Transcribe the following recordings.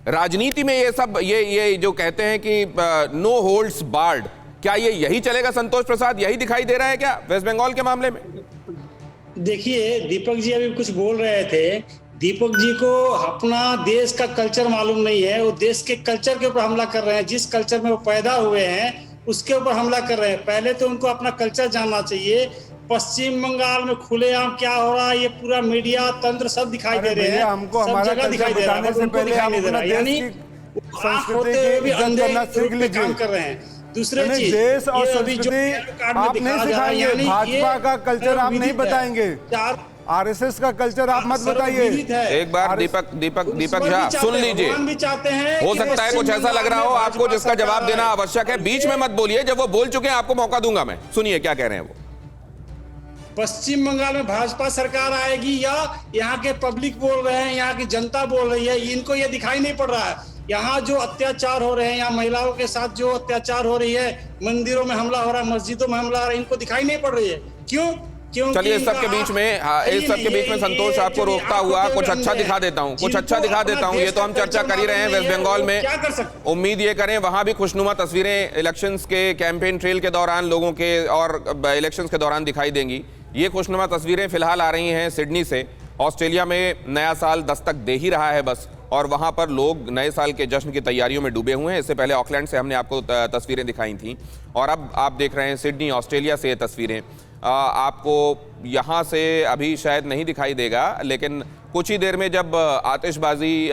राजनीति में ये सब ये जो कहते हैं कि नो होल्ड्स बार्ड, क्या ये यही चलेगा संतोष प्रसाद? यही दिखाई दे रहा है क्या वेस्ट बंगाल के मामले में? देखिए, दीपक जी अभी कुछ बोल रहे थे। दीपक जी को अपना देश का कल्चर मालूम नहीं है। वो देश के कल्चर के ऊपर हमला कर रहे हैं। जिस कल्चर में वो पैदा हुए हैं उसके ऊपर हमला कर रहे हैं। पहले तो उनको अपना कल्चर जानना चाहिए। पश्चिम बंगाल में खुलेआम क्या हो रहा है, ये पूरा मीडिया तंत्र सब दिखाई दे रहे हैं। हमको सब हमारा जगह दिखाई दे रहा है, से पहले आप अपना देश की संस्कृति की इज्जत करना सीख लीजिए। काम कर रहे हैं। दूसरे चीज, देश और संस्कृति आप नहीं सिखाएंगे, भाजपा का कल्चर आप नहीं बताएंगे, आरएसएस का कल्चर आप मत बताइए। एक बार दीपक झा सुन लीजिए, हो सकता है कुछ ऐसा लग रहा हो आपको जिसका जवाब देना आवश्यक है। बीच में मत बोलिए, जब वो बोल चुके हैं आपको मौका दूंगा मैं। सुनिए क्या कह रहे हैं वो। पश्चिम बंगाल में भाजपा सरकार आएगी या यहाँ के पब्लिक बोल रहे हैं, यहाँ की जनता बोल रही है, इनको ये दिखाई नहीं पड़ रहा है। यहाँ जो अत्याचार हो रहे हैं, यहाँ महिलाओं के साथ जो अत्याचार हो रही है, मंदिरों में हमला हो रहा है, मस्जिदों में हमला हो रहा है, इनको दिखाई नहीं पड़ रही है। क्यों? चलिए इस सब के बीच में संतोष आपको रोकता हुआ कुछ अच्छा दिखा देता हूँ, ये तो हम चर्चा कर ही रहे हैं। वेस्ट बंगाल में उम्मीद ये करें वहां भी खुशनुमा तस्वीरें इलेक्शंस के कैंपेन ट्रेल के दौरान लोगों के और इलेक्शंस के दौरान दिखाई देंगी। ये खुशनुमा तस्वीरें फिलहाल आ रही हैं सिडनी से। ऑस्ट्रेलिया में नया साल दस्तक दे ही रहा है बस, और वहां पर लोग नए साल के जश्न की तैयारियों में डूबे हुए हैं। इससे पहले ऑकलैंड से हमने आपको तस्वीरें दिखाई थी, और अब आप देख रहे हैं सिडनी ऑस्ट्रेलिया से ये तस्वीरें। आपको यहाँ से अभी शायद नहीं दिखाई देगा, लेकिन कुछ ही देर में जब आतिशबाजी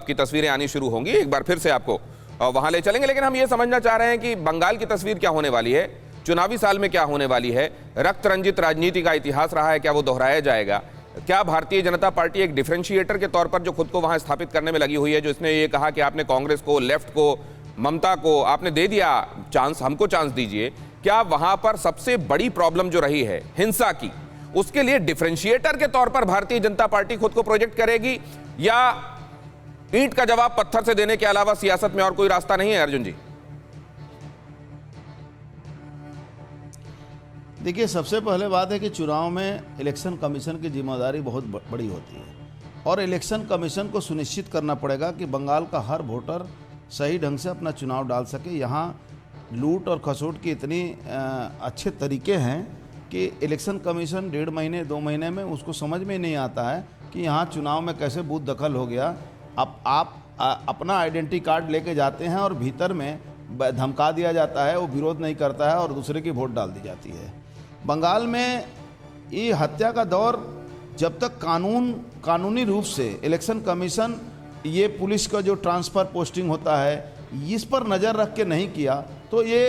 की तस्वीरें आनी शुरू होंगी एक बार फिर से आपको वहाँ ले चलेंगे। लेकिन हम ये समझना चाह रहे हैं कि बंगाल की तस्वीर क्या होने वाली है, चुनावी साल में क्या होने वाली है। रक्त रंजित राजनीति का इतिहास रहा है, क्या वो दोहराया जाएगा? क्या भारतीय जनता पार्टी एक डिफरेंशिएटर के तौर पर जो खुद को वहां स्थापित करने में लगी हुई है, जो इसने ये कहा कि आपने कांग्रेस को, लेफ्ट को, ममता को आपने दे दिया चांस, हमको चांस दीजिए, क्या वहां पर सबसे बड़ी प्रॉब्लम जो रही है हिंसा की, उसके लिए डिफरेंशिएटर के तौर पर भारतीय जनता पार्टी खुद को प्रोजेक्ट करेगी, या ईंट का जवाब पत्थर से देने के अलावा सियासत में और कोई रास्ता नहीं है? अर्जुन जी, देखिए, सबसे पहले बात है कि चुनाव में इलेक्शन कमीशन की जिम्मेदारी बहुत बड़ी होती है, और इलेक्शन कमीशन को सुनिश्चित करना पड़ेगा कि बंगाल का हर वोटर सही ढंग से अपना चुनाव डाल सके। यहाँ लूट और खसोट की इतनी अच्छे तरीके हैं कि इलेक्शन कमीशन 1.5 महीने 2 महीने में उसको समझ में नहीं आता है कि यहाँ चुनाव में कैसे बूथ दखल हो गया। अब आप अपना आइडेंटिटी कार्ड लेके जाते हैं और भीतर में धमका दिया जाता है, वो विरोध नहीं करता है और दूसरे की वोट डाल दी जाती है। बंगाल में ये हत्या का दौर जब तक कानूनी रूप से इलेक्शन कमीशन ये पुलिस का जो ट्रांसफ़र पोस्टिंग होता है इस पर नज़र रख के नहीं किया, तो ये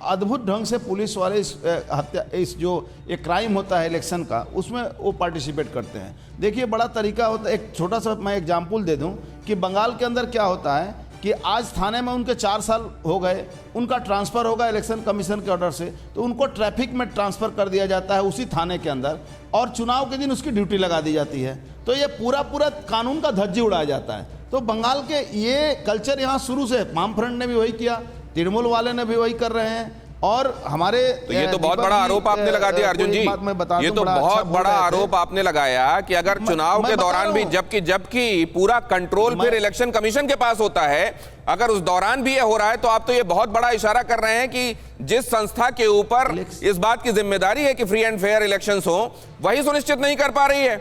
अद्भुत ढंग से पुलिस वाले इस जो एक क्राइम होता है इलेक्शन का, उसमें वो पार्टिसिपेट करते हैं। देखिए, बड़ा तरीका होता है। एक छोटा सा मैं एग्जाम्पल दे दूं कि बंगाल के अंदर क्या होता है कि आज थाने में उनके 4 साल हो गए, उनका ट्रांसफ़र होगा इलेक्शन कमीशन के ऑर्डर से, तो उनको ट्रैफिक में ट्रांसफ़र कर दिया जाता है उसी थाने के अंदर, और चुनाव के दिन उसकी ड्यूटी लगा दी जाती है। तो ये पूरा कानून का धज्जी उड़ाया जाता है। तो बंगाल के ये कल्चर यहाँ शुरू से, वाम फ्रंट ने भी वही किया, तृणमूल वाले ने भी वही कर रहे हैं, और हमारे तो ये तो बहुत बड़ा आरोप आपने लगा दिया अर्जुन जी, ये तो बहुत बड़ा आरोप आपने लगाया कि अगर चुनाव के दौरान भी, जबकि पूरा कंट्रोल फिर इलेक्शन कमीशन के पास होता है, अगर उस दौरान भी ये हो रहा है, तो आप तो ये बहुत बड़ा इशारा कर रहे हैं कि जिस संस्था के ऊपर इस बात की जिम्मेदारी है कि फ्री एंड फेयर इलेक्शंस हो, वही सुनिश्चित नहीं कर पा रही है।